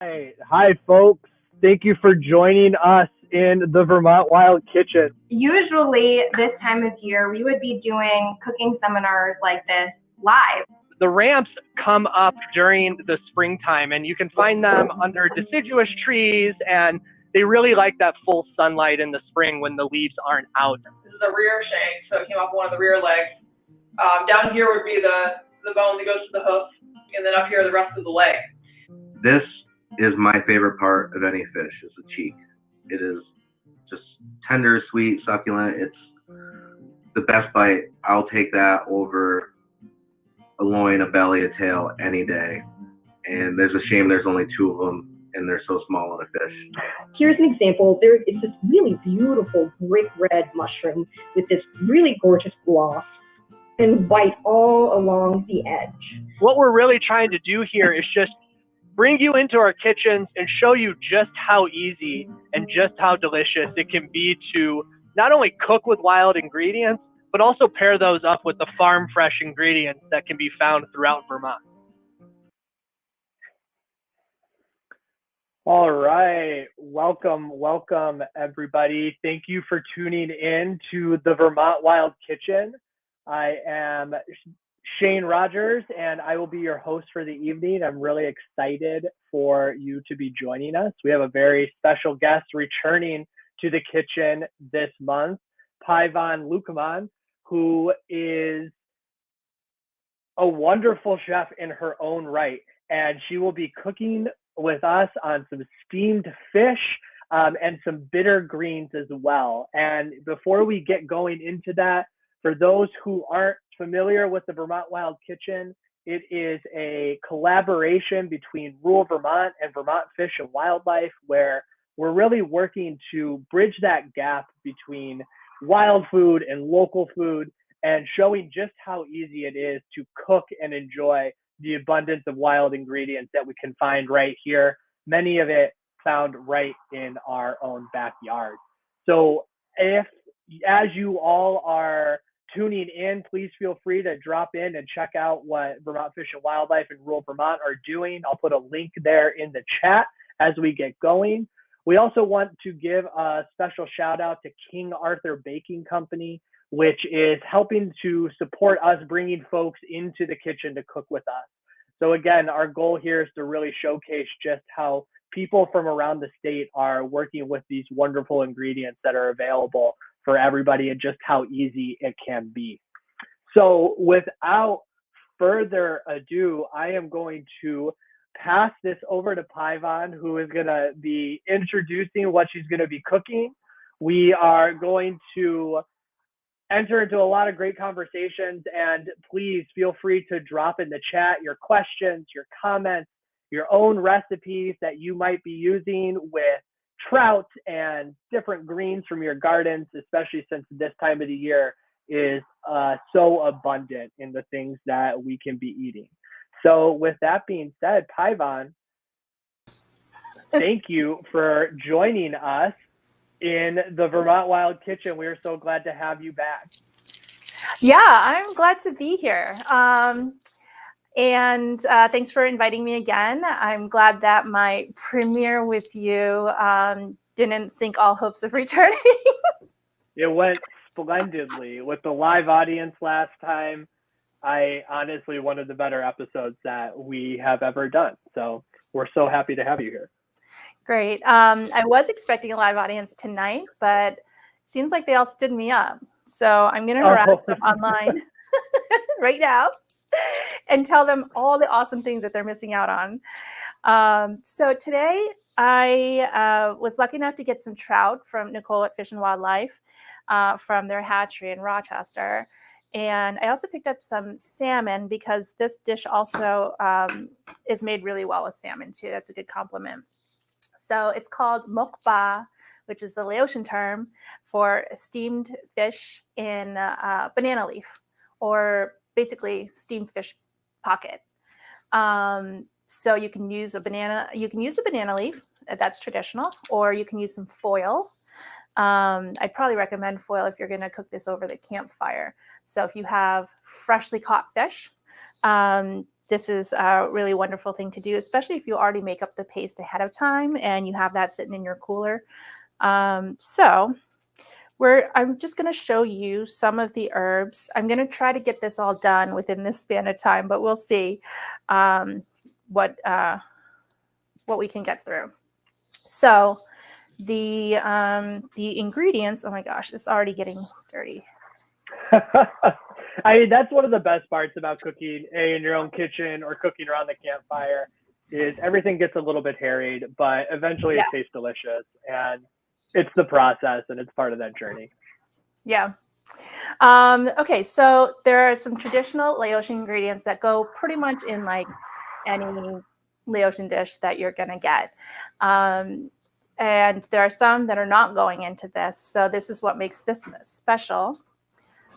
Hi, folks. Thank you for joining us in the Vermont Wild Kitchen. Usually, this time of year, we would be doing cooking seminars like this live. The ramps come up during the springtime, and you can find them under deciduous trees, and they really like that full sunlight in the spring when the leaves aren't out. This is a rear shank, so it came off one of the rear legs. Down here would be the bone that goes to the hoof, and then up here the rest of the leg. This is my favorite part of any fish, is the cheek. It is just tender, sweet, succulent. It's the best bite. I'll take that over a loin, a belly, a tail any day. And there's a shame there's only two of them, and they're so small on a fish. Here's an example. It's this really beautiful brick red mushroom with this really gorgeous gloss and white all along the edge. What we're really trying to do here is just bring you into our kitchens and show you just how easy and just how delicious it can be to not only cook with wild ingredients, but also pair those up with the farm fresh ingredients that can be found throughout Vermont. All right, welcome everybody. Thank you for tuning in to the Vermont Wild Kitchen. I am Shane Rogers, and I will be your host for the evening. I'm really excited for you to be joining us. We have a very special guest returning to the kitchen this month, Phayvanh Luekhamhan, who is a wonderful chef in her own right, and she will be cooking with us on some steamed fish and some bitter greens as well. And before we get going into that, for those who aren't familiar with the Vermont Wild Kitchen, it is a collaboration between rural Vermont and Vermont Fish and Wildlife, where we're really working to bridge that gap between wild food and local food, and showing just how easy it is to cook and enjoy the abundance of wild ingredients that we can find right here, many of it found right in our own backyard. So as you all are tuning in, please feel free to drop in and check out what Vermont Fish and Wildlife and rural Vermont are doing. I'll put a link there in the chat as we get going. We also want to give a special shout out to King Arthur Baking Company, which is helping to support us bringing folks into the kitchen to cook with us. So again, our goal here is to really showcase just how people from around the state are working with these wonderful ingredients that are available for everybody, and just how easy it can be. So without further ado, I am going to pass this over to Phayvanh, who is going to be introducing what she's going to be cooking. We are going to enter into a lot of great conversations, and please feel free to drop in the chat your questions, your comments, your own recipes that you might be using with trout and different greens from your gardens, especially since this time of the year is so abundant in the things that we can be eating. So with that being said, Phayvanh, thank you for joining us in the Vermont Wild Kitchen. We are so glad to have you back. Yeah, I'm glad to be here. And thanks for inviting me again. I'm glad that my premiere with you didn't sink all hopes of returning. It went splendidly with the live audience last time. Honestly, one of the better episodes that we have ever done. So we're so happy to have you here. Great. I was expecting a live audience tonight, but it seems like they all stood me up. So I'm going to harass them online right now and tell them all the awesome things that they're missing out on. So today I was lucky enough to get some trout from Nicole at Fish and Wildlife from their hatchery in Rochester. And I also picked up some salmon because this dish also is made really well with salmon too. That's a good compliment. So it's called mokba, which is the Laotian term for steamed fish in banana leaf, or basically steamed fish pocket. So you can use a banana leaf, that's traditional, or you can use some foil. I'd probably recommend foil if you're going to cook this over the campfire. So if you have freshly caught fish, this is a really wonderful thing to do, especially if you already make up the paste ahead of time and you have that sitting in your cooler. So I'm just going to show you some of the herbs. I'm going to try to get this all done within this span of time, but we'll see what we can get through. So the ingredients, oh my gosh, it's already getting dirty. I mean, that's one of the best parts about cooking in your own kitchen or cooking around the campfire is everything gets a little bit harried, but eventually it tastes delicious. And it's the process and it's part of that journey. Yeah. Okay, so there are some traditional Laotian ingredients that go pretty much in like any Laotian dish that you're going to get. And there are some that are not going into this. So this is what makes this special.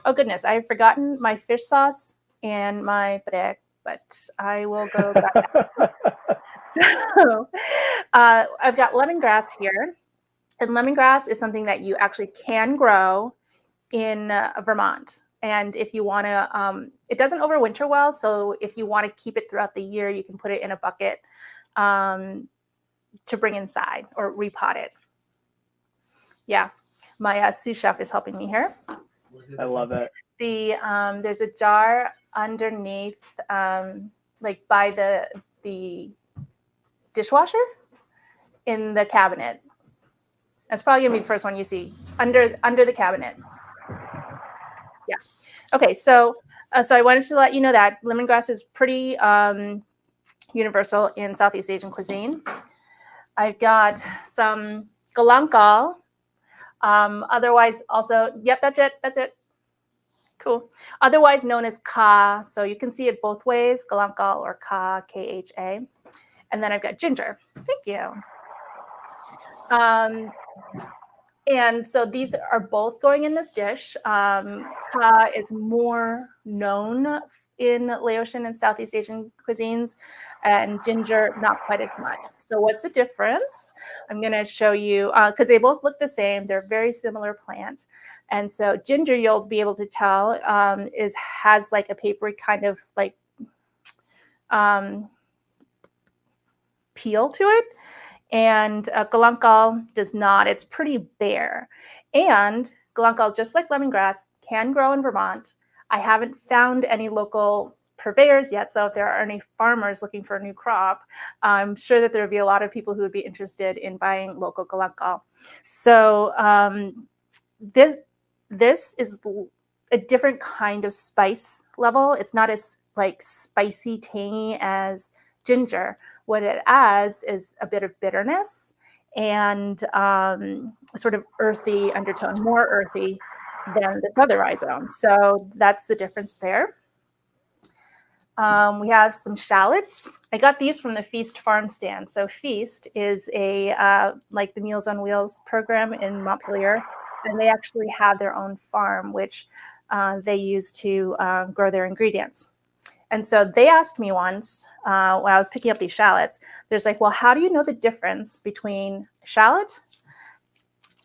Oh goodness, I've forgotten my fish sauce and my brek, but I will go back. So I've got lemongrass here. And lemongrass is something that you actually can grow in Vermont. And if you want to, it doesn't overwinter well. So if you want to keep it throughout the year, you can put it in a bucket to bring inside or repot it. Yeah, my sous chef is helping me here. I love it. There's a jar underneath, like by the dishwasher in the cabinet. That's probably gonna be the first one you see under the cabinet. Yeah. Okay. So I wanted to let you know that lemongrass is pretty universal in Southeast Asian cuisine. I've got some galangkal, otherwise also, yep, that's it. Cool. Otherwise known as ka. So you can see it both ways, galangkal or ka, K-H-A. And then I've got ginger. Thank you. And so these are both going in this dish. Ka is more known in Laotian and Southeast Asian cuisines, and ginger not quite as much. So what's the difference? I'm going to show you, because they both look the same. They're very similar plant. And so ginger, you'll be able to tell, has like a papery kind of like peel to it. And galangkal does not. It's pretty bare. And galangkal, just like lemongrass, can grow in Vermont. I haven't found any local purveyors yet. So if there are any farmers looking for a new crop, I'm sure that there would be a lot of people who would be interested in buying local galangkal. So this is a different kind of spice level. It's not as like spicy, tangy as ginger. What it adds is a bit of bitterness and sort of earthy undertone, more earthy than this other rhizome. So that's the difference there. We have some shallots. I got these from the Feast farm stand. So Feast is a like the Meals on Wheels program in Montpelier, and they actually have their own farm, which they use to grow their ingredients. And so they asked me once when I was picking up these shallots, there's like, well, how do you know the difference between shallot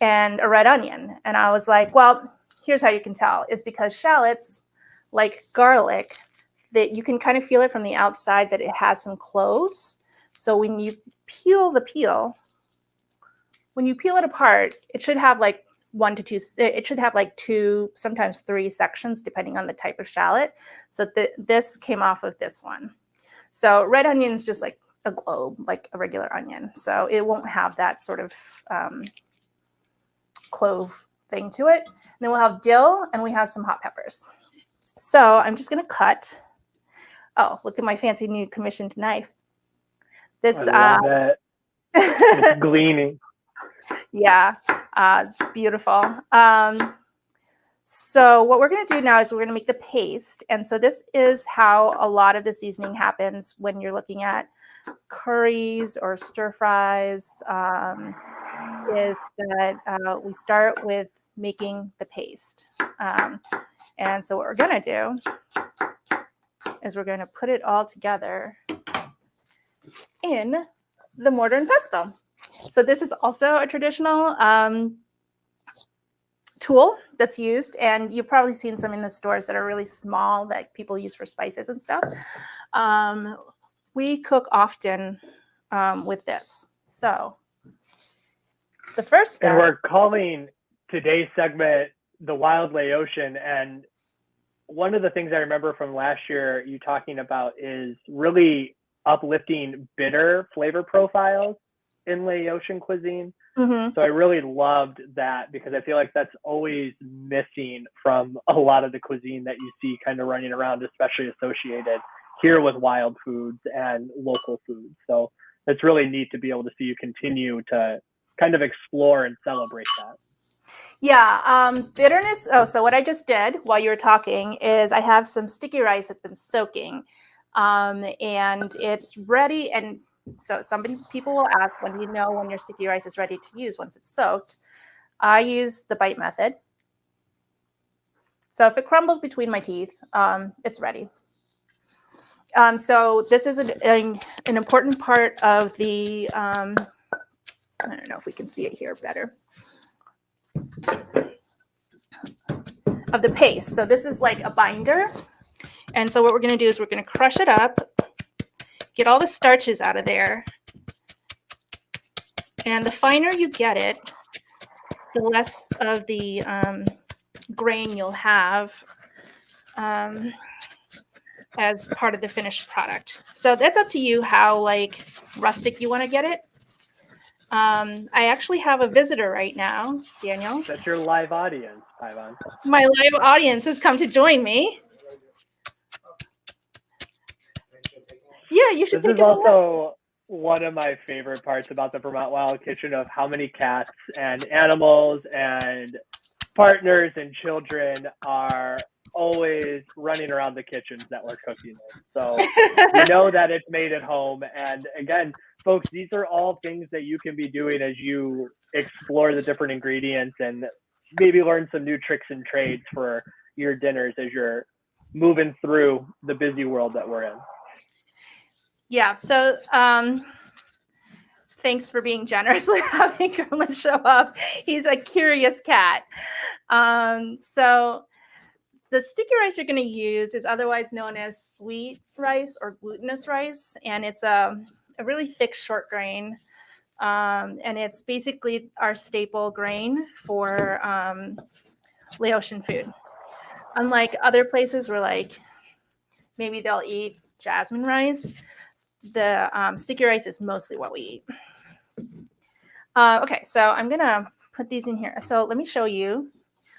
and a red onion? And I was like, well, here's how you can tell. It's because shallots, like garlic, that you can kind of feel it from the outside that it has some cloves. So when you peel it apart, it should have like 1 to 2, it should have like 2, sometimes 3 sections, depending on the type of shallot. So this came off of this one. So red onion is just like a globe, like a regular onion. So it won't have that sort of clove thing to it. And then we'll have dill and we have some hot peppers. So I'm just gonna cut. Oh, look at my fancy new commissioned knife. This I love it. It's gleaming. Yeah, beautiful. So what we're going to do now is we're going to make the paste. And so this is how a lot of the seasoning happens when you're looking at curries or stir fries, is that we start with making the paste. And so what we're going to do is we're going to put it all together in the mortar and pestle. So this is also a traditional tool that's used, and you've probably seen some in the stores that are really small that people use for spices and stuff. We cook often with this. So the first step. And we're calling today's segment the Wild Laotian. And one of the things I remember from last year you talking about is really uplifting bitter flavor profiles in Laotian cuisine. Mm-hmm. So I really loved that because I feel like that's always missing from a lot of the cuisine that you see kind of running around, especially associated here with wild foods and local foods. So it's really neat to be able to see you continue to kind of explore and celebrate that. Yeah, bitterness. Oh, so what I just did while you were talking is I have some sticky rice that's been soaking, and it's ready. And so people will ask, when do you know when your sticky rice is ready to use once it's soaked? I use the bite method. So if it crumbles between my teeth, it's ready. So this is an important part of the, I don't know if we can see it here better, of the paste. So this is like a binder. And so what we're going to do is we're going to crush it up, get all the starches out of there. And the finer you get it, the less of the grain you'll have as part of the finished product. So that's up to you how like rustic you want to get it. I actually have a visitor right now, Daniel. That's your live audience, Phayvanh. My live audience has come to join me. Yeah, you should This take is also one of my favorite parts about the Vermont Wild Kitchen, of how many cats and animals and partners and children are always running around the kitchens that we're cooking in. So you know that it's made at home. And again, folks, these are all things that you can be doing as you explore the different ingredients and maybe learn some new tricks and trades for your dinners as you're moving through the busy world that we're in. Yeah, so thanks for being generous with having Kermit show up. He's a curious cat. So the sticky rice you're going to use is otherwise known as sweet rice or glutinous rice, and it's a really thick short grain, and it's basically our staple grain for Laotian food. Unlike other places where like maybe they'll eat jasmine rice, the sticky rice is mostly what we eat. Okay, so I'm going to put these in here. So let me show you.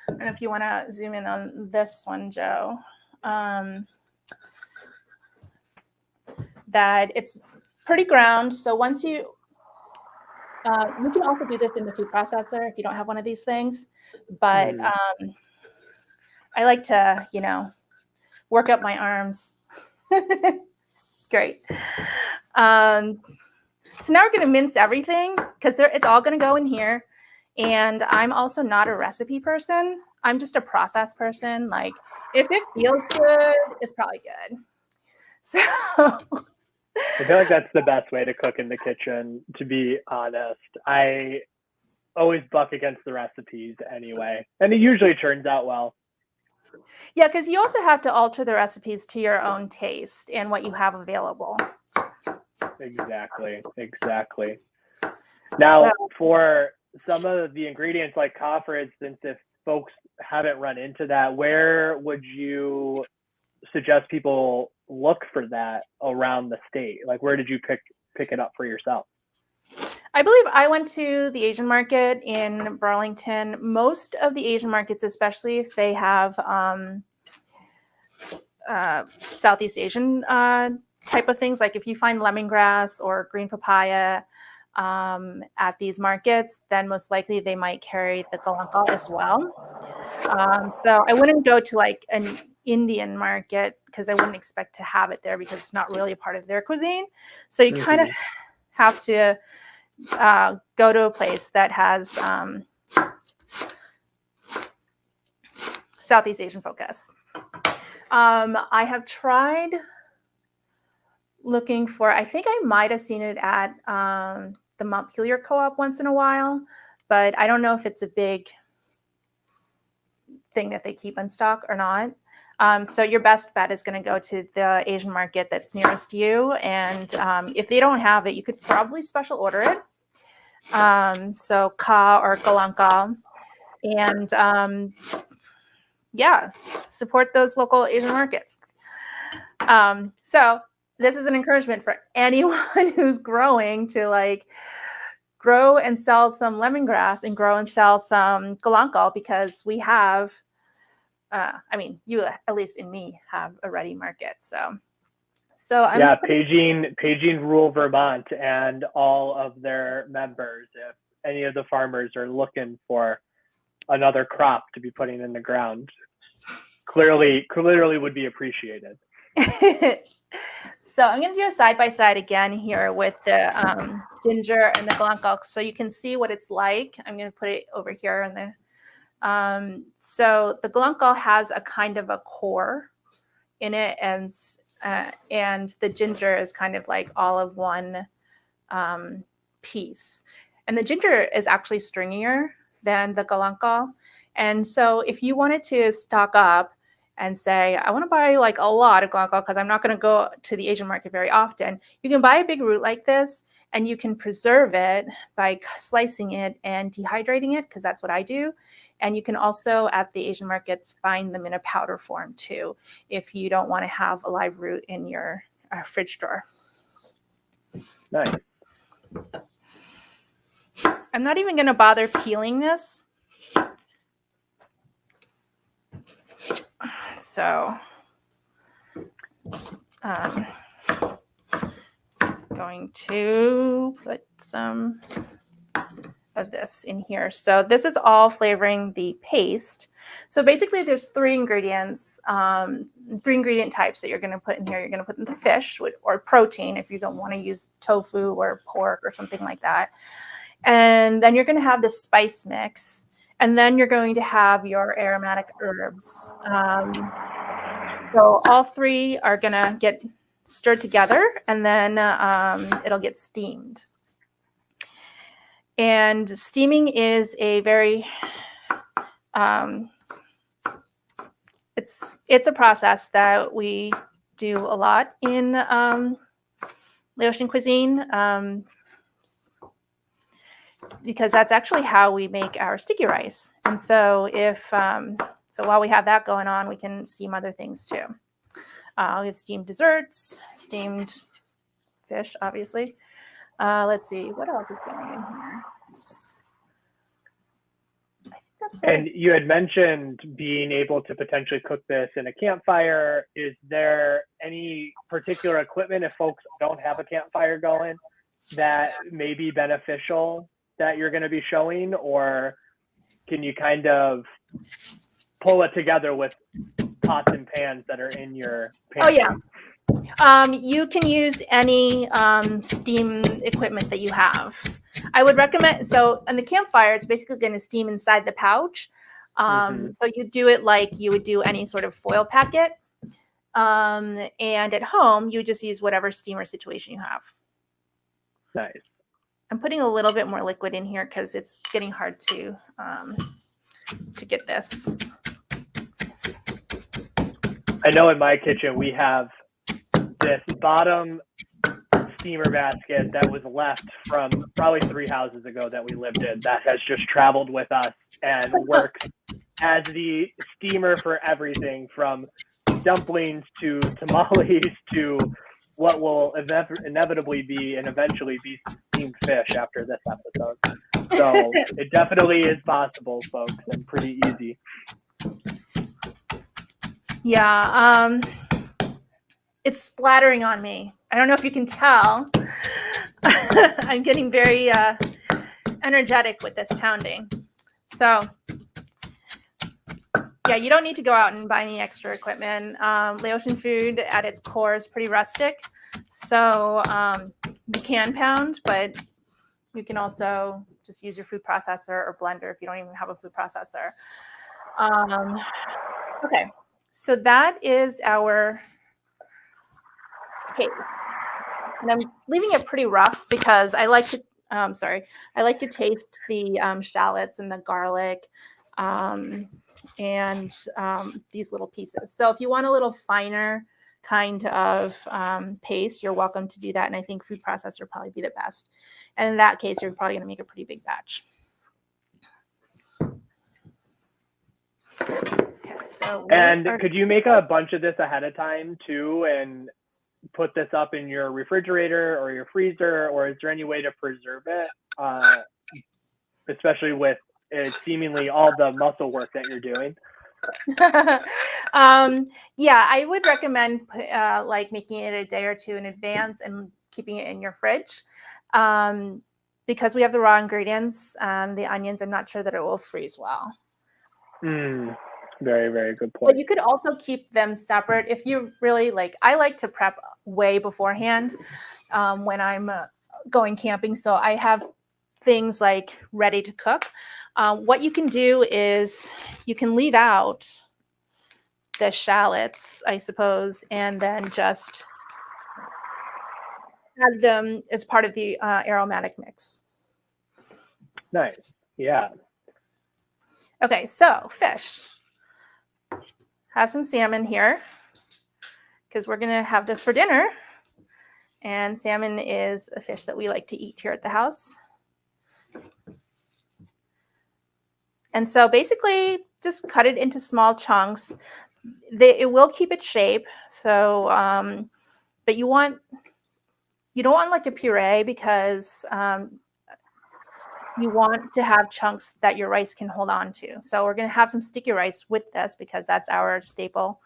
I don't know if you want to zoom in on this one, Joe. That it's pretty ground. So once you can also do this in the food processor if you don't have one of these things. But I like to, work up my arms. Great. So now we're going to mince everything because it's all going to go in here. And I'm also not a recipe person. I'm just a process person. Like, if it feels good, it's probably good. So I feel like that's the best way to cook in the kitchen, to be honest. I always buck against the recipes anyway, and it usually turns out well. Yeah, because you also have to alter the recipes to your own taste and what you have available. Exactly. Now, for some of the ingredients like kha, for instance, if folks haven't run into that, where would you suggest people look for that around the state? Like, where did you pick it up for yourself? I believe I went to the Asian market in Burlington. Most of the Asian markets, especially if they have Southeast Asian type of things, like if you find lemongrass or green papaya at these markets, then most likely they might carry the galangal as well. So I wouldn't go to like an Indian market because I wouldn't expect to have it there because it's not really a part of their cuisine. So you kind of have to go to a place that has Southeast Asian focus. I have tried looking for, I think I might have seen it at the Montpelier Co-op once in a while, but I don't know if it's a big thing that they keep in stock or not. So your best bet is going to go to the Asian market that's nearest you. And if they don't have it, you could probably special order it. So ka or kalanka. And yeah, support those local Asian markets. So this is an encouragement for anyone who's growing to like grow and sell some lemongrass and grow and sell some galangal, because we have, I mean, you, at least in me, have a ready market. So I'm paging rural Vermont and all of their members, if any of the farmers are looking for another crop to be putting in the ground, clearly would be appreciated. So I'm going to do a side-by-side again here with the ginger and the galangal, so you can see what it's like. I'm going to put it over here in the so the galangal has a kind of a core in it, and the ginger is kind of like all of one piece. And the ginger is actually stringier than the galangal. And so if you wanted to stock up and say, I want to buy like a lot of galangal because I'm not going to go to the Asian market very often, you can buy a big root like this, and you can preserve it by slicing it and dehydrating it, because that's what I do. And you can also, at the Asian markets, find them in a powder form too, if you don't want to have a live root in your fridge drawer. Nice. I'm not even going to bother peeling this. So going to put some of this in here. So this is all flavoring the paste. So basically there's three ingredient types that you're going to put in here. You're going to put in the fish or protein if you don't want to use tofu or pork or something like that. And then you're going to have the spice mix. And then you're going to have your aromatic herbs. So all three are going to get stirred together, and then it'll get steamed. And steaming is a very, it's a process that we do a lot in Laotian cuisine. Because that's actually how we make our sticky rice. And so so while we have that going on, we can steam other things too. We have steamed desserts, steamed fish, obviously. Let's see, what else is going in here? I think that's what And you had mentioned being able to potentially cook this in a campfire. Is there any particular equipment, if folks don't have a campfire going, that may be beneficial that you're going to be showing, or can you kind of pull it together with pots and pans that are in your pantry? Oh yeah, you can use any steam equipment that you have. I would recommend, so on the campfire, it's basically going to steam inside the pouch. So you do it like you would do any sort of foil packet, and at home you just use whatever steamer situation you have. Nice. I'm putting a little bit more liquid in here because it's getting hard to get this. I know in my kitchen we have this bottom steamer basket that was left from probably 3 houses ago that we lived in, that has just traveled with us and works as the steamer for everything from dumplings to tamales to what will inevitably be and eventually be steamed fish after this episode. So it definitely is possible, folks, and pretty easy. Yeah, it's splattering on me. I don't know if you can tell. I'm getting very energetic with this pounding. So yeah, you don't need to go out and buy any extra equipment. Laotian food at its core is pretty rustic. So you can pound, but you can also just use your food processor or blender if you don't even have a food processor. Okay, so that is our paste. And I'm leaving it pretty rough because I like to, I like to taste the shallots and the garlic. and these little pieces. So if you want a little finer kind of paste, you're welcome to do that. And I think food processor would probably be the best. And in that case, you're probably going to make a pretty big batch. Okay, so could you make a bunch of this ahead of time too, and put this up in your refrigerator or your freezer, or is there any way to preserve it, especially with seemingly all the muscle work that you're doing? Yeah, I would recommend like making it a day or two in advance and keeping it in your fridge, because we have the raw ingredients and the onions. I'm not sure that it will freeze well. Very, very good point. But you could also keep them separate if you really like. I like to prep way beforehand when I'm going camping, so I have things like ready to cook. What you can do is you can leave out the shallots, I suppose, and then just add them as part of the aromatic mix. Nice. Yeah. Okay, so fish. Have some salmon here because we're going to have this for dinner. And salmon is a fish that we like to eat here at the house. And so basically just cut it into small chunks. It will keep its shape. So, but you don't want like a puree, because you want to have chunks that your rice can hold on to. So we're going to have some sticky rice with this because that's our staple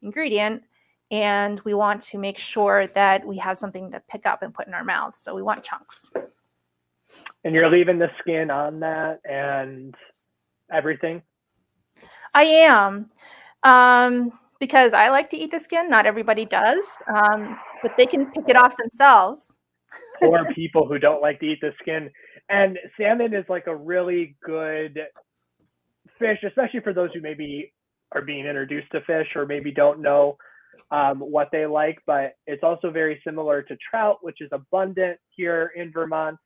ingredient. And we want to make sure that we have something to pick up and put in our mouths. So we want chunks. And you're leaving the skin on that and everything? I am. Because I like to eat the skin. Not everybody does. But they can pick it off themselves. Or people who don't like to eat the skin. And salmon is like a really good fish, especially for those who maybe are being introduced to fish or maybe don't know what they like. But it's also very similar to trout, which is abundant here in Vermont,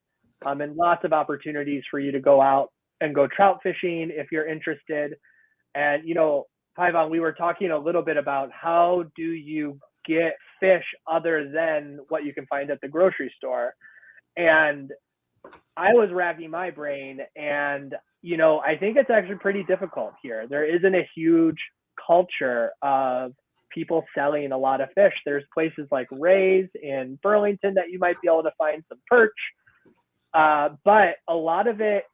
and lots of opportunities for you to go out and go trout fishing if you're interested. And, you know, Phayvanh, we were talking a little bit about how do you get fish other than what you can find at the grocery store. And I was racking my brain, and, you know, I think it's actually pretty difficult here. There isn't a huge culture of people selling a lot of fish. There's places like Ray's in Burlington that you might be able to find some perch. But a lot of it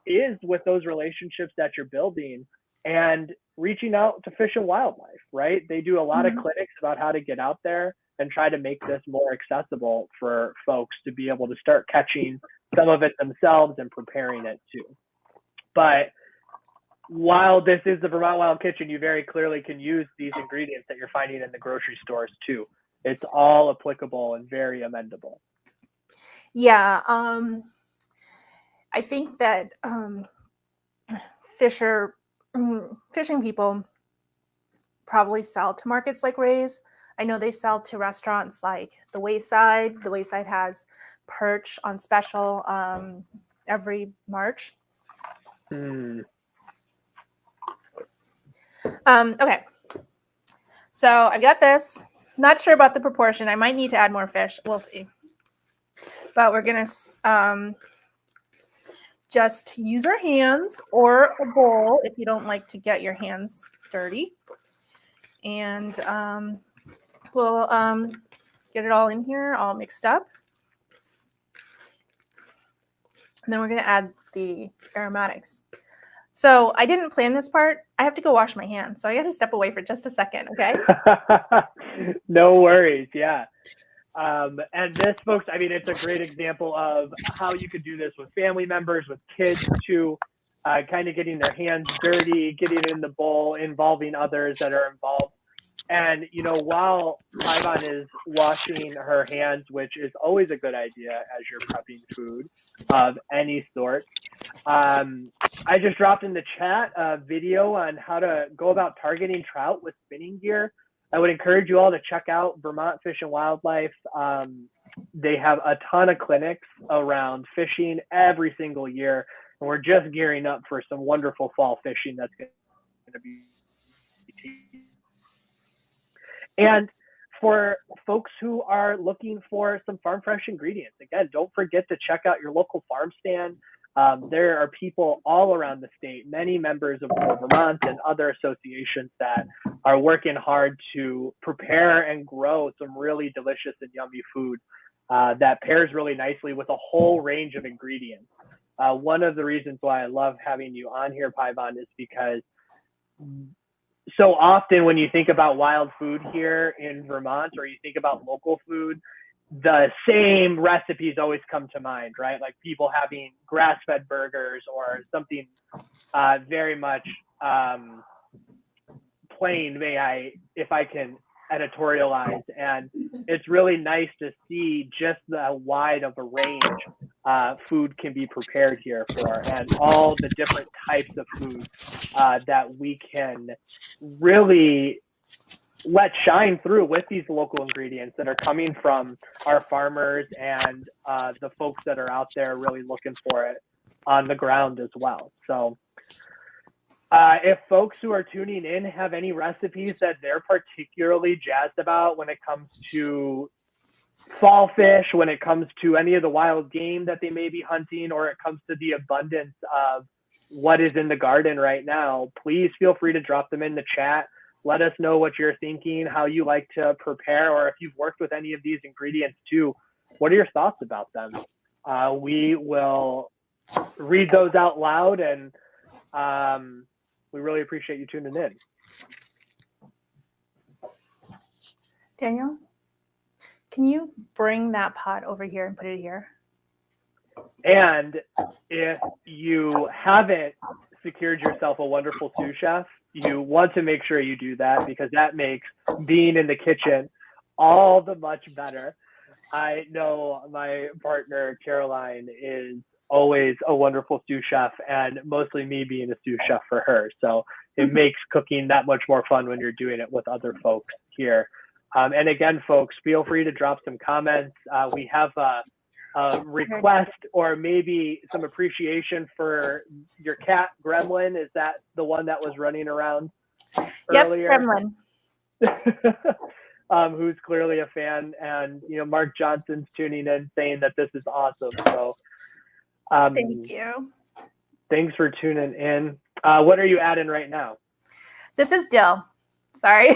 is with those relationships that you're building and reaching out to Fish and Wildlife, right? They do a lot of clinics about how to get out there and try to make this more accessible for folks to be able to start catching some of it themselves and preparing it too. But while this is the Vermont Wild Kitchen, you very clearly can use these ingredients that you're finding in the grocery stores too. It's all applicable and very amendable. Yeah, I think that fishing people probably sell to markets like Ray's. I know they sell to restaurants like the Wayside. The Wayside has perch on special every March. Okay, so I've got this. Not sure about the proportion. I might need to add more fish. We'll see. But we're gonna just use our hands or a bowl if you don't like to get your hands dirty. And we'll get it all in here, all mixed up. And then we're gonna add the aromatics. So I didn't plan this part. I have to go wash my hands. So I got to step away for just a second, okay? No worries, yeah. And this, folks, I mean, it's a great example of how you could do this with family members, with kids too, kind of getting their hands dirty, getting it in the bowl, involving others that are involved. And, you know, while Phayvanh is washing her hands, which is always a good idea as you're prepping food of any sort, I just dropped in the chat a video on how to go about targeting trout with spinning gear. I would encourage you all to check out Vermont Fish and Wildlife. They have a ton of clinics around fishing every single year. And we're just gearing up for some wonderful fall fishing that's going going to be tasty. And for folks who are looking for some farm fresh ingredients, again, don't forget to check out your local farm stand. There are people all around the state, many members of Vermont and other associations that are working hard to prepare and grow some really delicious and yummy food that pairs really nicely with a whole range of ingredients. One of the reasons why I love having you on here, Phayvanh, is because so often when you think about wild food here in Vermont, or you think about local food, the same recipes always come to mind, right? Like people having grass-fed burgers or something very much plain, if I can editorialize. And it's really nice to see just how wide of a range food can be prepared here for, and all the different types of food that we can really let shine through with these local ingredients that are coming from our farmers and the folks that are out there really looking for it on the ground as well. So if folks who are tuning in have any recipes that they're particularly jazzed about when it comes to fall fish, when it comes to any of the wild game that they may be hunting, or it comes to the abundance of what is in the garden right now, please feel free to drop them in the chat. Let us know what you're thinking, how you like to prepare, or if you've worked with any of these ingredients too. What are your thoughts about them? We will read those out loud, and we really appreciate you tuning in. Daniel, can you bring that pot over here and put it here? And if you haven't secured yourself a wonderful sous chef, you want to make sure you do that, because that makes being in the kitchen all the much better. I know my partner, Caroline, is always a wonderful sous chef, and mostly me being a sous chef for her. So it makes cooking that much more fun when you're doing it with other folks here. And again, folks, feel free to drop some comments. We have a request or maybe some appreciation for your cat, Gremlin. Is that the one that was running around earlier? Yep, Gremlin. Who's clearly a fan, and Mark Johnson's tuning in saying that this is awesome. So Thank you. Thanks for tuning in. What are you adding right now? This is dill. Sorry.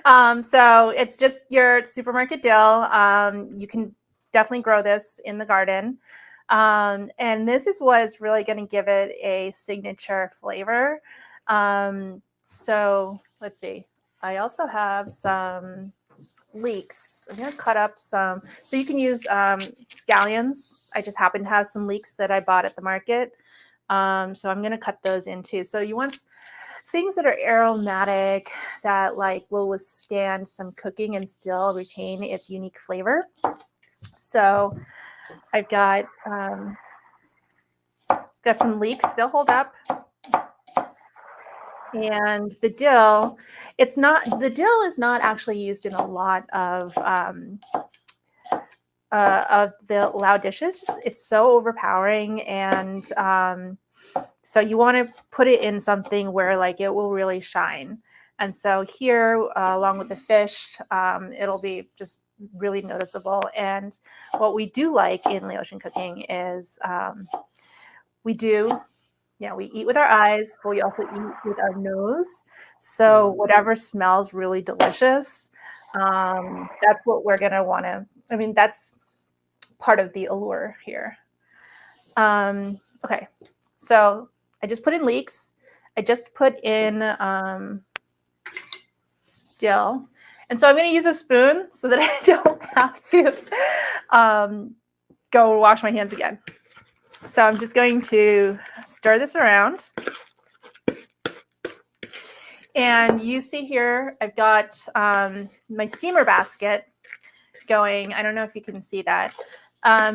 So it's just your supermarket dill. You can definitely grow this in the garden. And this is what's really going to give it a signature flavor. So let's see. I also have some leeks. I'm going to cut up some. So you can use scallions. I just happen to have some leeks that I bought at the market. So I'm going to cut those in too. So you want things that are aromatic, that will withstand some cooking and still retain its unique flavor. So I've got some leeks. They'll hold up. And the dill, the dill is not actually used in a lot of the Lao dishes. It's so overpowering, and so you want to put it in something where it will really shine. And so here, along with the fish, it'll be just really noticeable. And what we do like in Laotian cooking is we eat with our eyes, but we also eat with our nose. So whatever smells really delicious, that's what we're going to want to, that's part of the allure here. Okay, so I just put in leeks. I just put in dill. And so I'm going to use a spoon so that I don't have to go wash my hands again. So I'm just going to stir this around. And you see here, I've got my steamer basket going. I don't know if you can see that.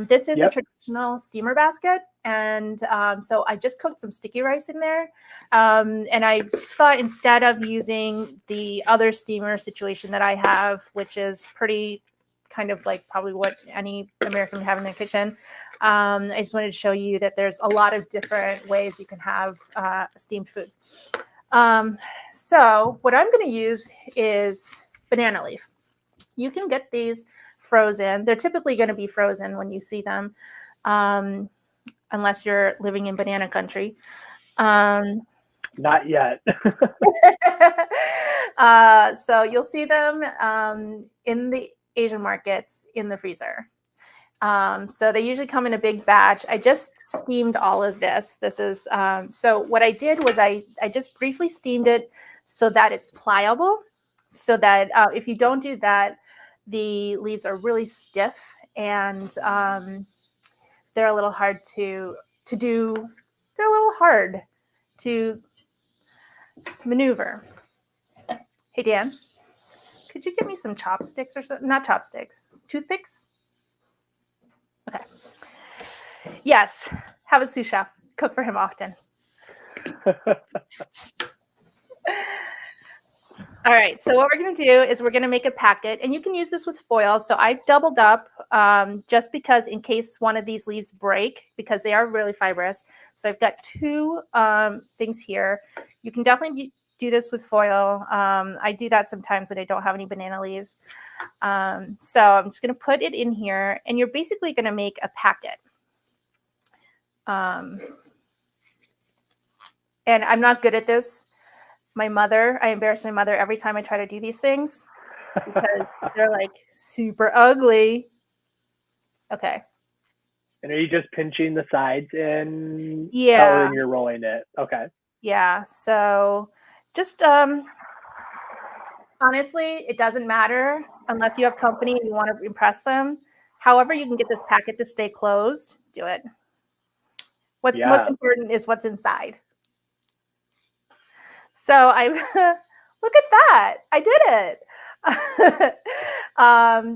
This is a traditional steamer basket. And so I just cooked some sticky rice in there. And I just thought, instead of using the other steamer situation that I have, which is pretty kind of probably what any American would have in their kitchen, I just wanted to show you that there's a lot of different ways you can have steamed food. So what I'm going to use is banana leaf. You can get these frozen. They're typically going to be frozen when you see them, unless you're living in banana country. Not yet. So you'll see them in the Asian markets in the freezer. So they usually come in a big batch. I just steamed all of this. This is, so what I did was I just briefly steamed it so that it's pliable, so that if you don't do that, the leaves are really stiff and they're a little hard to do. They're a little hard to maneuver. Hey, Dan, could you give me some chopsticks or something? Not chopsticks, toothpicks? Okay. Yes, have a sous chef. Cook for him often. All right, so what we're going to do is we're going to make a packet, and you can use this with foil. So I've doubled up just because in case one of these leaves break, because they are really fibrous. So I've got two things here. You can definitely do this with foil. I do that sometimes when I don't have any banana leaves. So I'm just going to put it in here, and you're basically going to make a packet. And I'm not good at this. I embarrass my mother every time I try to do these things because they're like super ugly. Okay. And are you just pinching the sides in? Yeah. Oh, and you're rolling it. Okay. Yeah. So just honestly, it doesn't matter unless you have company and you want to impress them. However, you can get this packet to stay closed. Do it. What's most important is what's inside. So I look at that. I did it.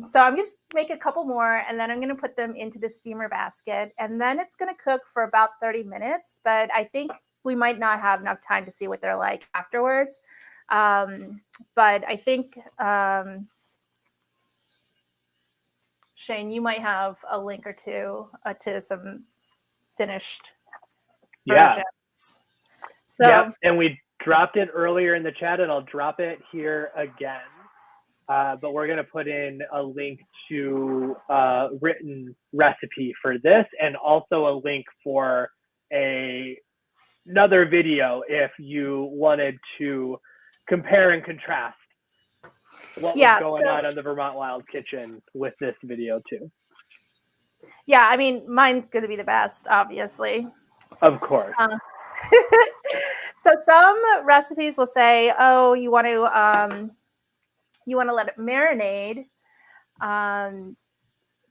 So I'm just make a couple more, and then I'm going to put them into the steamer basket, and then it's going to cook for about 30 minutes. But I think we might not have enough time to see what they're like afterwards. But I think Shane, you might have a link or two to some finished versions. So yeah, and we dropped it earlier in the chat, and I'll drop it here again. But we're going to put in a link to a written recipe for this, and also a link for another video if you wanted to compare and contrast what was going on the Vermont Wild Kitchen with this video too. Yeah, I mean, mine's going to be the best, obviously. Of course. So some recipes will say, oh, you want to let it marinate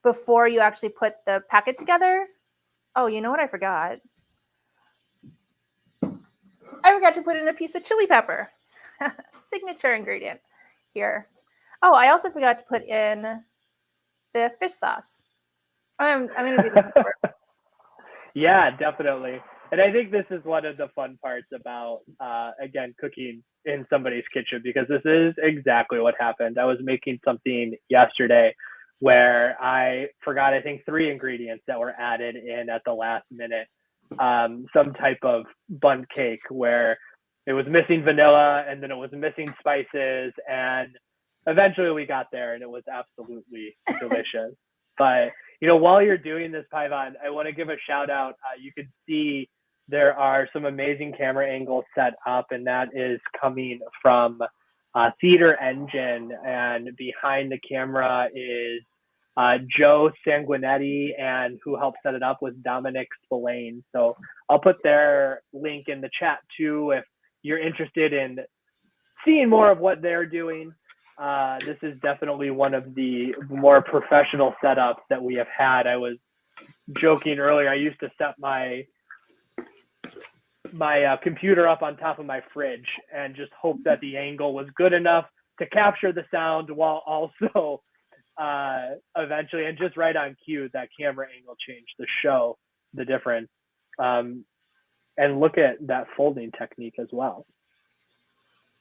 before you actually put the packet together. Oh, you know what I forgot? I forgot to put in a piece of chili pepper. Signature ingredient here. Oh, I also forgot to put in the fish sauce. I'm going to do that before. Yeah, definitely. And I think this is one of the fun parts about, again, cooking in somebody's kitchen, because this is exactly what happened. I was making something yesterday where I forgot, I think, 3 ingredients that were added in at the last minute. Some type of bundt cake where it was missing vanilla, and then it was missing spices, and eventually we got there, and it was absolutely delicious. But, you know, while you're doing this, Phayvanh, I want to give a shout out. You can see there are some amazing camera angles set up, and that is coming from Theater Engine. And behind the camera is Joe Sanguinetti, and who helped set it up was Dominic Spillane. So I'll put their link in the chat too if you're interested in seeing more of what they're doing. This is definitely one of the more professional setups that we have had. I was joking earlier, I used to set my computer up on top of my fridge and just hope that the angle was good enough to capture the sound while also eventually, and just right on cue, that camera angle change to show the difference. And look at that folding technique as well.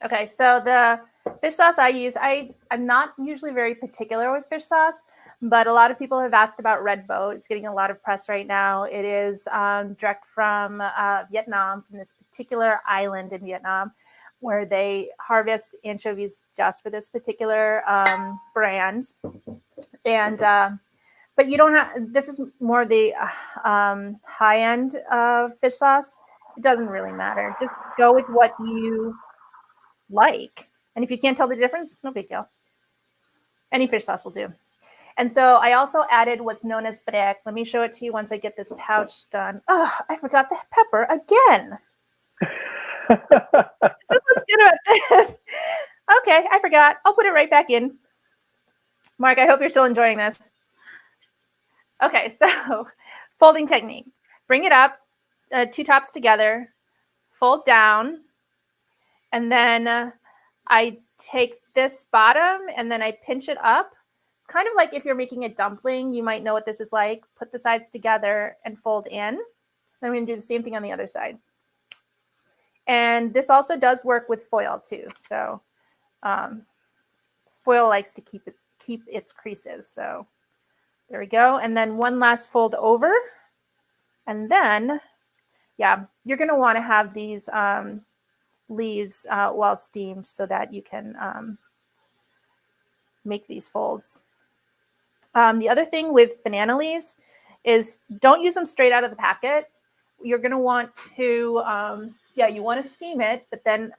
Okay, so the fish sauce I use, I'm not usually very particular with fish sauce, but a lot of people have asked about Red Boat. It's getting a lot of press right now. It is direct from Vietnam, from this particular island in Vietnam. where they harvest anchovies just for this particular brand. And but you don't have, this is more the high end of fish sauce. It doesn't really matter. Just go with what you like. And if you can't tell the difference, no big deal. Any fish sauce will do. And so I also added what's known as brek. Let me show it to you once I get this pouch done. Oh, I forgot the pepper again. This is what's good about this. Okay, I forgot. I'll put it right back in. Mark, I hope you're still enjoying this. Okay, so folding technique. Bring it up, two tops together, fold down, and then I take this bottom and then I pinch it up. It's kind of like if you're making a dumpling, you might know what this is like. Put the sides together and fold in. Then we're going to do the same thing on the other side. And this also does work with foil too. So foil likes to keep its creases. So there we go. And then one last fold over. And then, yeah, you're going to want to have these leaves well steamed so that you can make these folds. The other thing with banana leaves is don't use them straight out of the packet. You're going to want to, you want to steam it, but then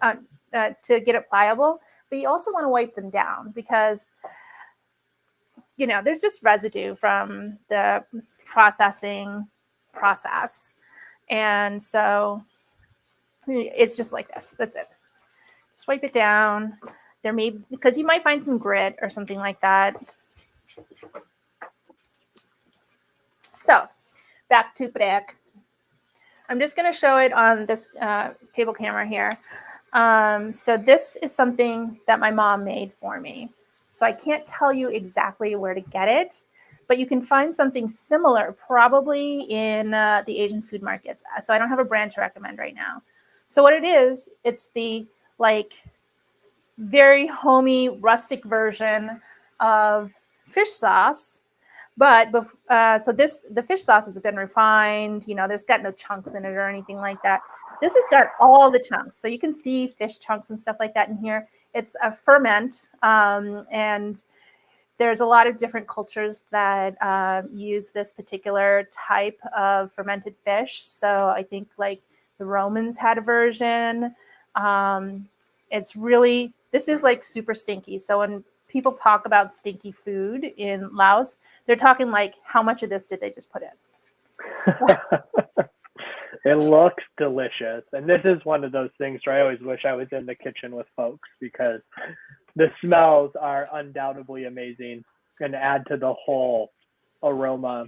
to get it pliable. But you also want to wipe them down because, you know, there's just residue from the process. And so it's just like this. That's it. Just wipe it down. There may, because you might find some grit or something like that. So back to brek. I'm just going to show it on this table camera here. So this is something that my mom made for me. So I can't tell you exactly where to get it, but you can find something similar probably in the Asian food markets. So I don't have a brand to recommend right now. So what it is, it's the like very homey, rustic version of fish sauce. But so the fish sauce has been refined. You know, there's got no chunks in it or anything like that. This has got all the chunks. So you can see fish chunks and stuff like that in here. It's a ferment, and there's a lot of different cultures that use this particular type of fermented fish. So I think like the Romans had a version. It's really, this is like super stinky. So when people talk about stinky food in Laos, they're talking like, how much of this did they just put in? It looks delicious. And this is one of those things where I always wish I was in the kitchen with folks because the smells are undoubtedly amazing and add to the whole aroma.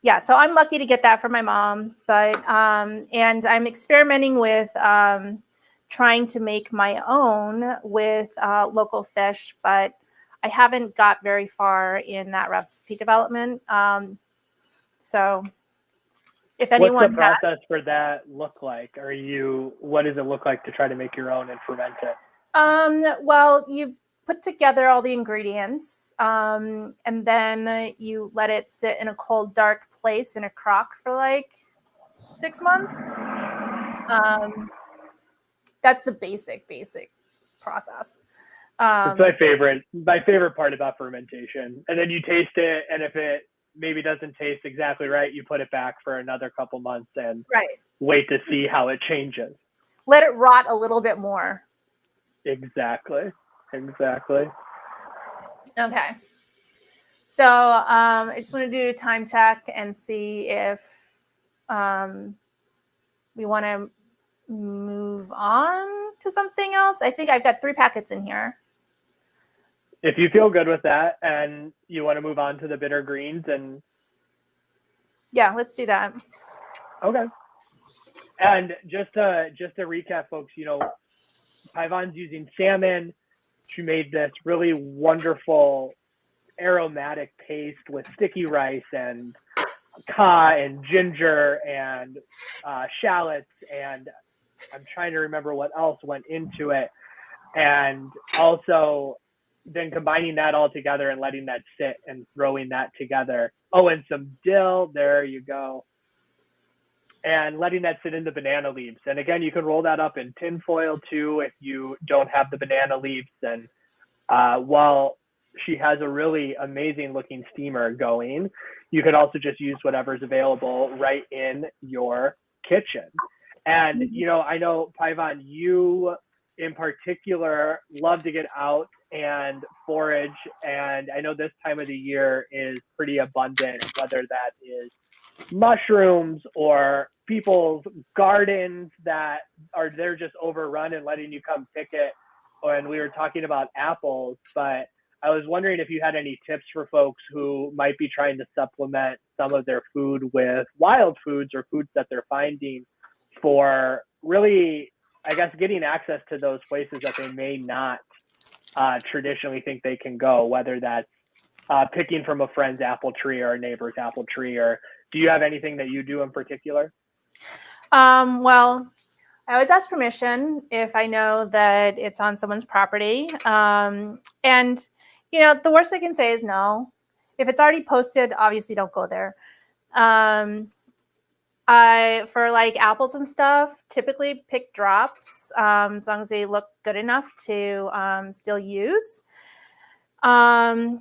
Yeah, so I'm lucky to get that from my mom, but and I'm experimenting with trying to make my own with local fish, but I haven't got very far in that recipe development. So if anyone What's the process for that look like? What does it look like to try to make your own and ferment it? Well, you put together all the ingredients, and then you let it sit in a cold, dark place in a crock for like 6 months. That's the basic process. It's my favorite part about fermentation. And then you taste it, and if it maybe doesn't taste exactly right, you put it back for another couple months and wait to see how it changes. Let it rot a little bit more. Exactly. Okay. So I just want to do a time check and see if we want to move on to something else. I think I've got 3 packets in here. If you feel good with that and you want to move on to the bitter greens, and yeah, let's do that. Okay. And just to recap, folks, you know, Phayvang's using salmon. She made this really wonderful aromatic paste with sticky rice and ka and ginger and shallots, and I'm trying to remember what else went into it. And also then combining that all together and letting that sit and throwing that together. Oh, and some dill. There you go. and letting that sit in the banana leaves. And again, you can roll that up in tin foil too if you don't have the banana leaves. And while she has a really amazing looking steamer going, you could also just use whatever's available right in your kitchen. And, you know, I know, Phayvanh, you in particular love to get out and forage. And I know this time of the year is pretty abundant, whether that is mushrooms or people's gardens that are, they're just overrun and letting you come pick it. And we were talking about apples, but I was wondering if you had any tips for folks who might be trying to supplement some of their food with wild foods or foods that they're finding for really, I guess, getting access to those places that they may not traditionally think they can go, whether that's picking from a friend's apple tree or a neighbor's apple tree. Or do you have anything that you do in particular? Well, I always ask permission if I know that it's on someone's property. And, you know, the worst they can say is no. If it's already posted, obviously don't go there. For like apples and stuff, typically pick drops as long as they look good enough to still use. I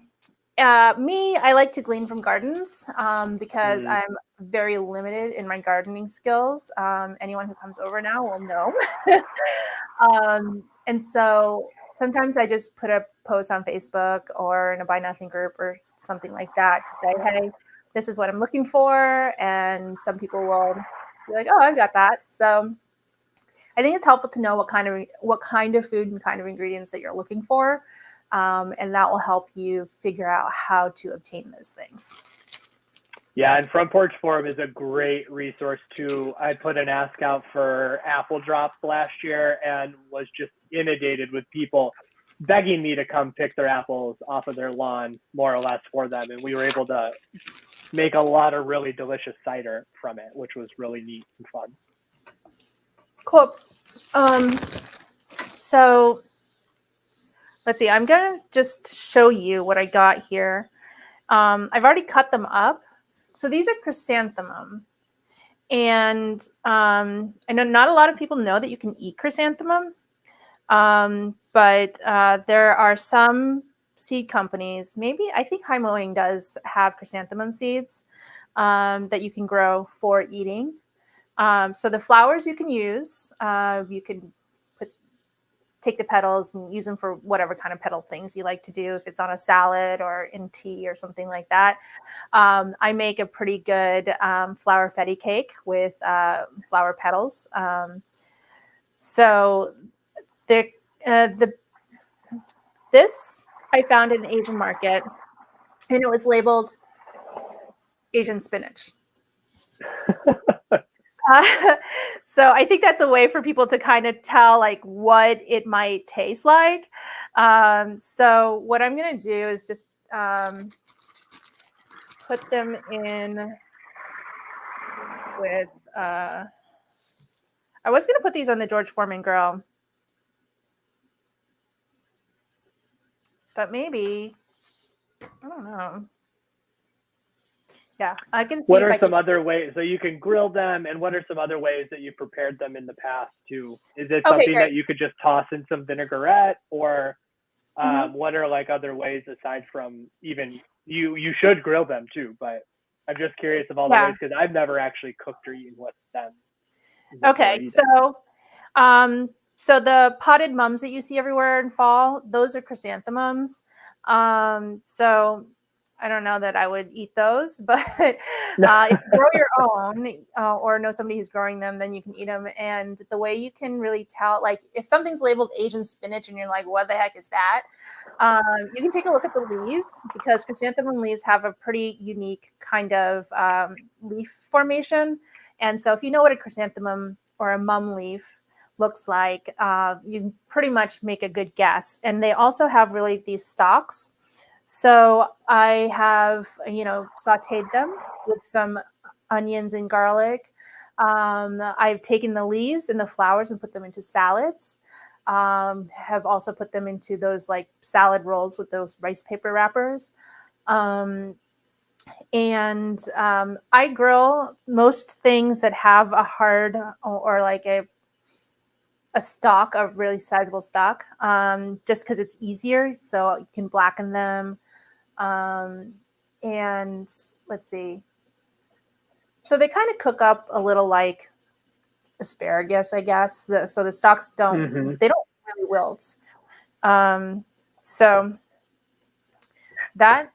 like to glean from gardens because I'm very limited in my gardening skills. Anyone who comes over now will know. And so sometimes I just put a post on Facebook or in a Buy Nothing group or something like that to say, hey, this is what I'm looking for. And some people will be like, oh, I've got that. So I think it's helpful to know what kind of food and kind of ingredients that you're looking for. And that will help you figure out how to obtain those things. Yeah, and Front Porch Forum is a great resource too. I put an ask out for apple drops last year and was just inundated with people begging me to come pick their apples off of their lawn, more or less, for them. And we were able to make a lot of really delicious cider from it, which was really neat and fun. Cool. So let's see, I'm going to just show you what I got here. I've already cut them up. So these are chrysanthemum. And I know not a lot of people know that you can eat chrysanthemum, but there are some seed companies, maybe I think Heimowing does have chrysanthemum seeds that you can grow for eating. So the flowers you can use, you can take the petals and use them for whatever kind of petal things you like to do, if it's on a salad or in tea or something like that. I make a pretty good flower fetty cake with flower petals. So this I found in an Asian market, and it was labeled Asian spinach. So I think that's a way for people to kind of tell like what it might taste like. So what I'm going to do is just put them in with, I was going to put these on the George Foreman grill, but maybe, I don't know. Yeah, I can see. What are some other ways? So you can grill them, and what are some other ways that you prepared them in the past too? Is it something that you could just toss in some vinaigrette, or what are like other ways aside from even you should grill them too? But I'm just curious of all the ways, because I've never actually cooked or eaten with them. Okay, so the potted mums that you see everywhere in fall, those are chrysanthemums. So I don't know that I would eat those, but if you grow your own or know somebody who's growing them, then you can eat them. And the way you can really tell, like if something's labeled Asian spinach and you're like, what the heck is that? You can take a look at the leaves, because chrysanthemum leaves have a pretty unique kind of leaf formation. And so if you know what a chrysanthemum or a mum leaf looks like, you pretty much make a good guess. And they also have really these stalks. So I have, sauteed them with some onions and garlic. I've taken the leaves and the flowers and put them into salads. Have also put them into those like salad rolls with those rice paper wrappers. And I grill most things that have a hard or like a stock, a really sizable stock, just because it's easier. So you can blacken them. And let's see. So they kind of cook up a little like asparagus, I guess. So the stalks don't, they don't really wilt. So that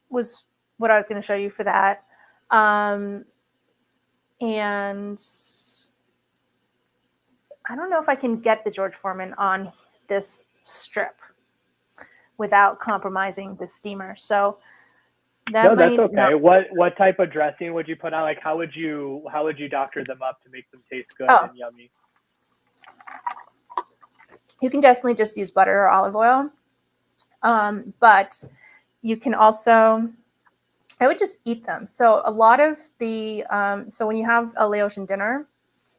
was what I was going to show you for that. And I don't know if I can get the George Foreman on this strip without compromising the steamer. So no, that's okay. What type of dressing would you put on? Like, how would you doctor them up to make them taste good and yummy? You can definitely just use butter or olive oil, but you can also, I would just eat them. So a lot of the, so when you have a Laotian dinner,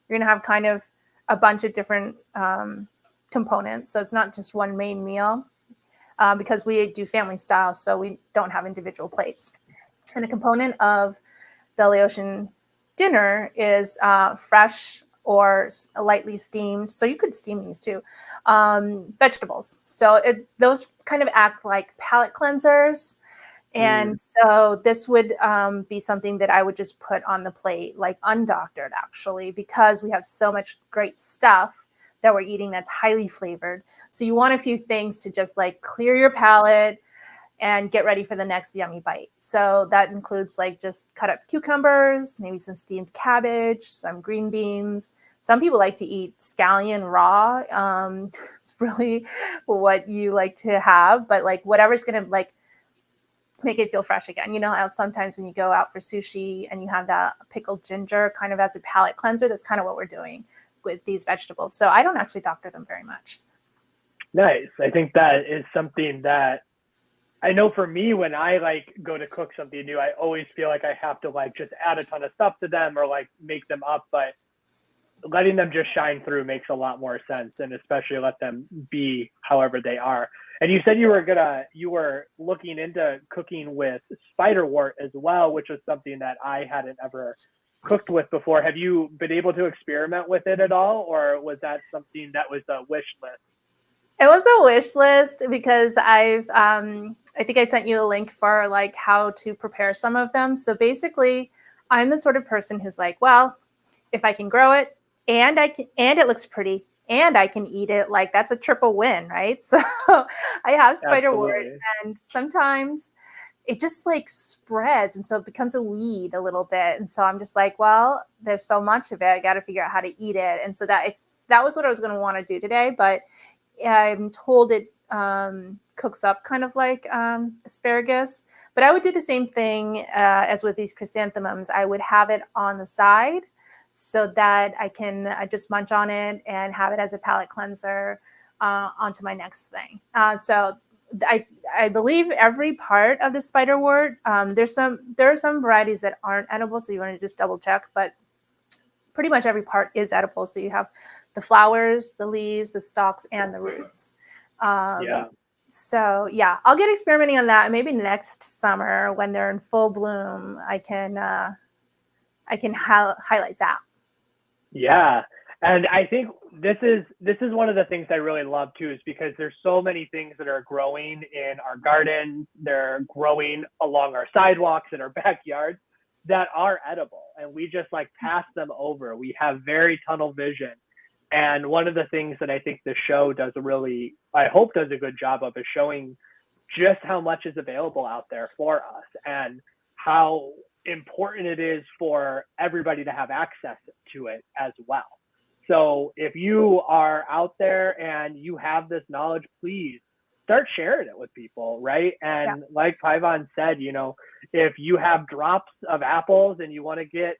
you're gonna have kind of a bunch of different components. So it's not just one main meal, because we do family style, so we don't have individual plates. And a component of the Laotian dinner is fresh or lightly steamed. So you could steam these too. Vegetables. So those kind of act like palate cleansers. And so this would be something that I would just put on the plate, like undoctored actually, because we have so much great stuff that we're eating that's highly flavored. So you want a few things to just like clear your palate and get ready for the next yummy bite. So that includes like just cut up cucumbers, maybe some steamed cabbage, some green beans. Some people like to eat scallion raw. It's really what you like to have, but like whatever's going to like make it feel fresh again. You know how sometimes when you go out for sushi and you have that pickled ginger kind of as a palate cleanser, that's kind of what we're doing with these vegetables. So I don't actually doctor them very much. Nice. I think that is something that I know for me, when I like go to cook something new, I always feel like I have to like just add a ton of stuff to them or like make them up, but letting them just shine through makes a lot more sense, and especially let them be however they are. And you said you were looking into cooking with spiderwort as well, which was something that I hadn't ever cooked with before. Have you been able to experiment with it at all, or was that something that was a wish list? It was a wish list because I think I sent you a link for like how to prepare some of them. So basically, I'm the sort of person who's like, well, if I can grow it and it looks pretty and I can eat it, like that's a triple win, right? So I have spiderwort, and sometimes it just like spreads, and so it becomes a weed a little bit. And so I'm just like, well, there's so much of it, I got to figure out how to eat it. And so that was what I was going to want to do today, but I'm told it cooks up kind of like asparagus, but I would do the same thing as with these chrysanthemums. I would have it on the side so that I can just munch on it and have it as a palate cleanser onto my next thing. So I believe every part of the spiderwort, there are some varieties that aren't edible, so you want to just double check, but pretty much every part is edible. So you have the flowers, the leaves, the stalks, and the roots. So yeah, I'll get experimenting on that. Maybe next summer when they're in full bloom, I can highlight that. Yeah, and I think this is one of the things I really love too, is because there's so many things that are growing in our gardens, they're growing along our sidewalks in our backyards that are edible, and we just like pass them over. We have very tunnel vision. And one of the things that I think the show does I hope does a good job of, is showing just how much is available out there for us and how important it is for everybody to have access to it as well. So if you are out there and you have this knowledge, please start sharing it with people, right? And like Phayvanh said, you know, if you have drops of apples and you want to get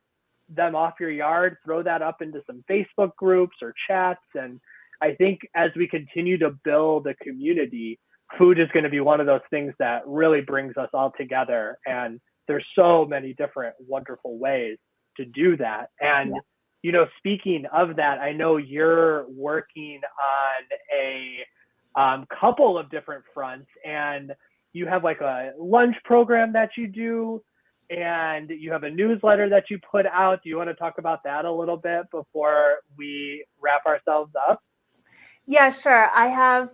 them off your yard, throw that up into some Facebook groups or chats. And I think as we continue to build a community, food is going to be one of those things that really brings us all together. And there's so many different wonderful ways to do that. And, you know, speaking of that, I know you're working on a couple of different fronts, and you have like a lunch program that you do. and you have a newsletter that you put out. Do you want to talk about that a little bit before we wrap ourselves up? Yeah, sure. I have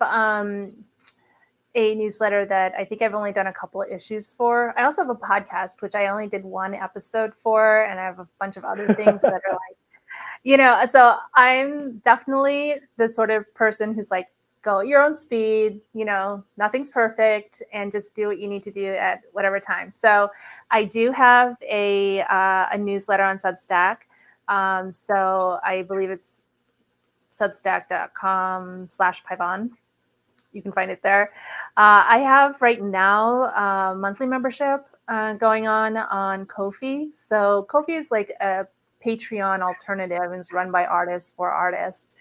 a newsletter that I think I've only done a couple of issues for. I also have a podcast, which I only did one episode for, and I have a bunch of other things that are like, so I'm definitely the sort of person who's like, go at your own speed, nothing's perfect, and just do what you need to do at whatever time. So I do have a newsletter on Substack. So I believe it's substack.com/Phayvanh. You can find it there. I have right now a monthly membership going on Ko-fi. So Ko-fi is like a Patreon alternative and it's run by artists for artists.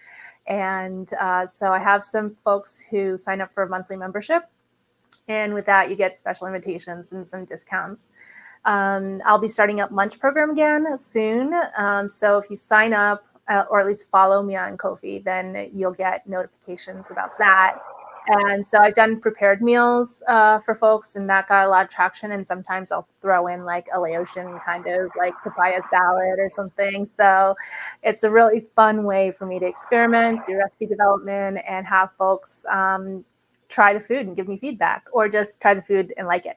And so I have some folks who sign up for a monthly membership. And with that, you get special invitations and some discounts. I'll be starting up lunch program again soon. So if you sign up or at least follow me on Ko-fi, then you'll get notifications about that. And so I've done prepared meals for folks, and that got a lot of traction. And sometimes I'll throw in like a Laotian kind of like papaya salad or something. So it's a really fun way for me to experiment, do recipe development, and have folks try the food and give me feedback, or just try the food and like it.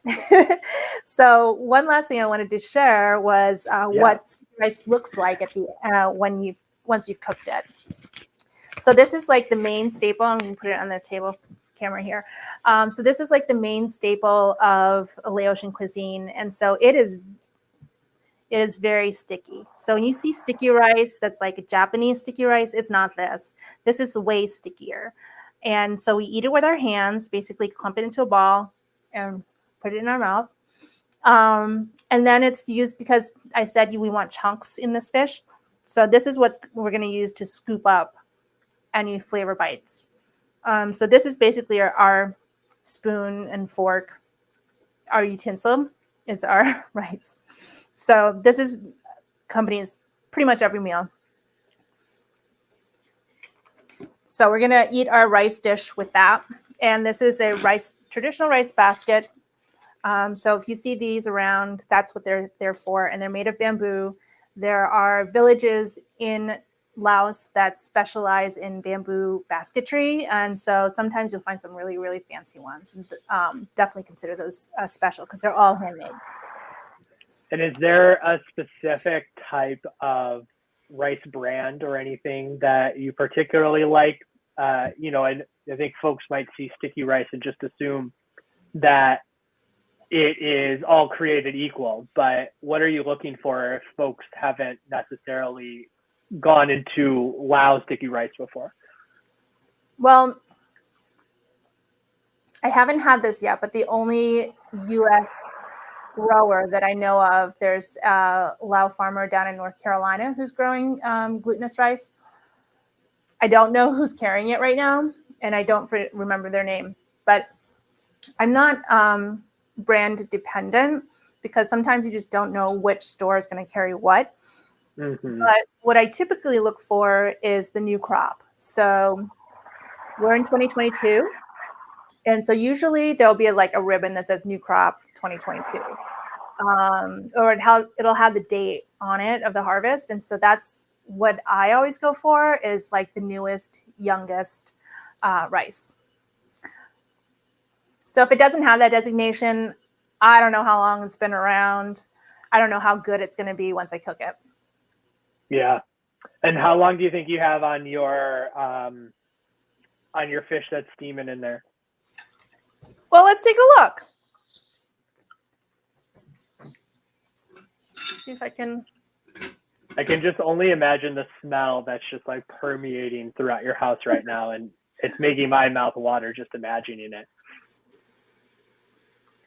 So one last thing I wanted to share was what rice looks like at the once you've cooked it. So this is like the main staple. I'm going to put it on the table camera here. So this is like the main staple of Laotian cuisine. And so it is very sticky. So when you see sticky rice, that's like a Japanese sticky rice, it's not this. This is way stickier. And so we eat it with our hands, basically clump it into a ball and put it in our mouth. And then it's used because I said we want chunks in this fish. So this is what we're going to use to scoop up any flavor bites. So this is basically our spoon and fork. Our utensil is our rice. So this is accompanies pretty much every meal. So we're gonna eat our rice dish with that. And this is a traditional rice basket. So if you see these around, that's what they're for. And they're made of bamboo. There are villages in Laos that specialize in bamboo basketry. And so sometimes you'll find some really, really fancy ones. And definitely consider those special because they're all handmade. And is there a specific type of rice brand or anything that you particularly like? And I think folks might see sticky rice and just assume that it is all created equal. But what are you looking for if folks haven't necessarily gone into Lao sticky rice before? Well, I haven't had this yet, but the only U.S. grower that I know of, there's a Lao farmer down in North Carolina who's growing glutinous rice. I don't know who's carrying it right now, and I don't remember their name, but I'm not brand dependent because sometimes you just don't know which store is going to carry what. Mm-hmm. But what I typically look for is the new crop. So we're in 2022. And so usually there'll be like a ribbon that says new crop 2022. Or it'll have the date on it of the harvest. And so that's what I always go for, is like the newest, youngest rice. So if it doesn't have that designation, I don't know how long it's been around. I don't know how good it's going to be once I cook it. Yeah. And how long do you think you have on your fish that's steaming in there? Well, let's take a look. See if I can just only imagine the smell that's just like permeating throughout your house right now, and it's making my mouth water just imagining it.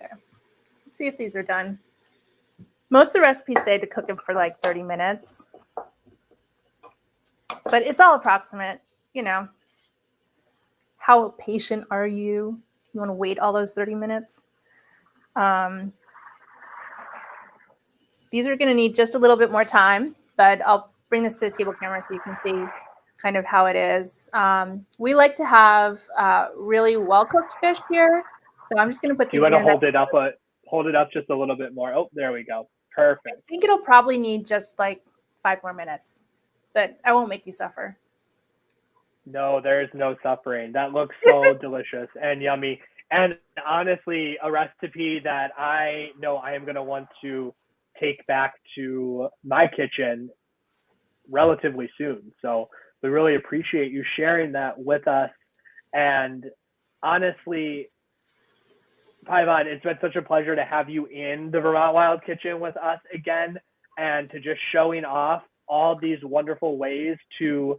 Okay. Let's see if these are done. Most of the recipes say to cook them for like 30 minutes. But it's all approximate, How patient are you? You want to wait all those 30 minutes? These are going to need just a little bit more time, but I'll bring this to the table camera so you can see kind of how it is. We like to have really well-cooked fish here. So I'm just going to put these in. You want to hold it up just a little bit more. Oh, there we go. Perfect. I think it'll probably need just like 5 more minutes, but I won't make you suffer. No, there's no suffering. That looks so delicious and yummy. And honestly, a recipe that I know I am going to want to take back to my kitchen relatively soon. So we really appreciate you sharing that with us. And honestly, Phayvanh, it's been such a pleasure to have you in the Vermont Wild Kitchen with us again, and to just showing off all these wonderful ways to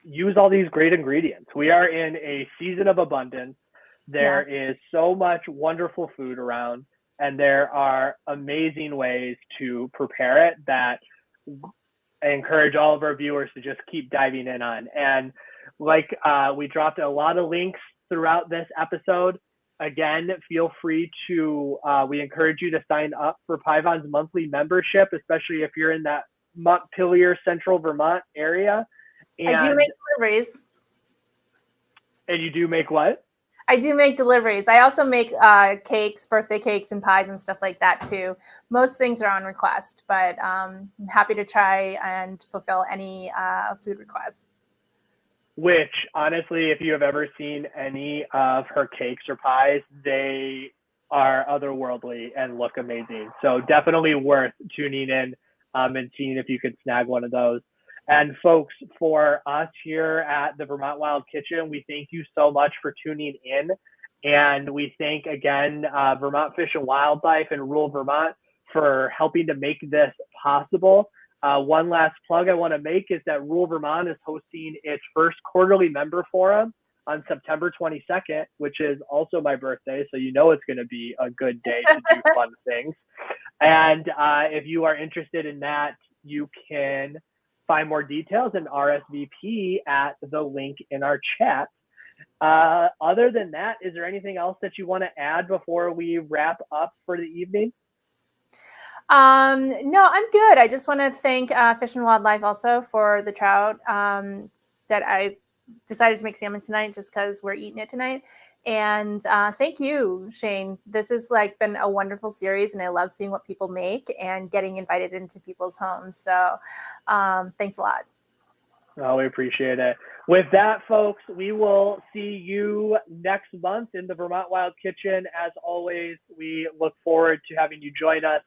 use all these great ingredients. We are in a season of abundance. There is so much wonderful food around, and there are amazing ways to prepare it that I encourage all of our viewers to just keep diving in on. And like we dropped a lot of links throughout this episode. Again, feel free to, we encourage you to sign up for Phayvanh's monthly membership, especially if you're in that Montpelier, Central Vermont area. And, I do make deliveries. And you do make what? I do make deliveries. I also make cakes, birthday cakes, and pies and stuff like that too. Most things are on request, but I'm happy to try and fulfill any food requests. Which, honestly, if you have ever seen any of her cakes or pies, they are otherworldly and look amazing. So definitely worth tuning in and seeing if you could snag one of those. And folks, for us here at the Vermont Wild Kitchen, we thank you so much for tuning in. And we thank, again, Vermont Fish and Wildlife in rural Vermont for helping to make this possible. One last plug I want to make is that rural Vermont is hosting its first quarterly member forum on September 22nd, which is also my birthday. So you know it's going to be a good day to do fun things. And if you are interested in that, you can find more details and RSVP at the link in our chat. Other than that, is there anything else that you want to add before we wrap up for the evening? No, I'm good. I just want to thank Fish and Wildlife also for the trout that I decided to make salmon tonight just because we're eating it tonight. And thank you, Shane. This has been a wonderful series, and I love seeing what people make and getting invited into people's homes. So thanks a lot. Oh, we appreciate it. With that, folks, we will see you next month in the Vermont Wild Kitchen. As always, we look forward to having you join us.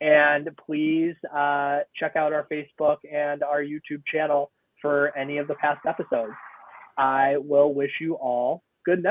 And please check out our Facebook and our YouTube channel for any of the past episodes. I will wish you all good night.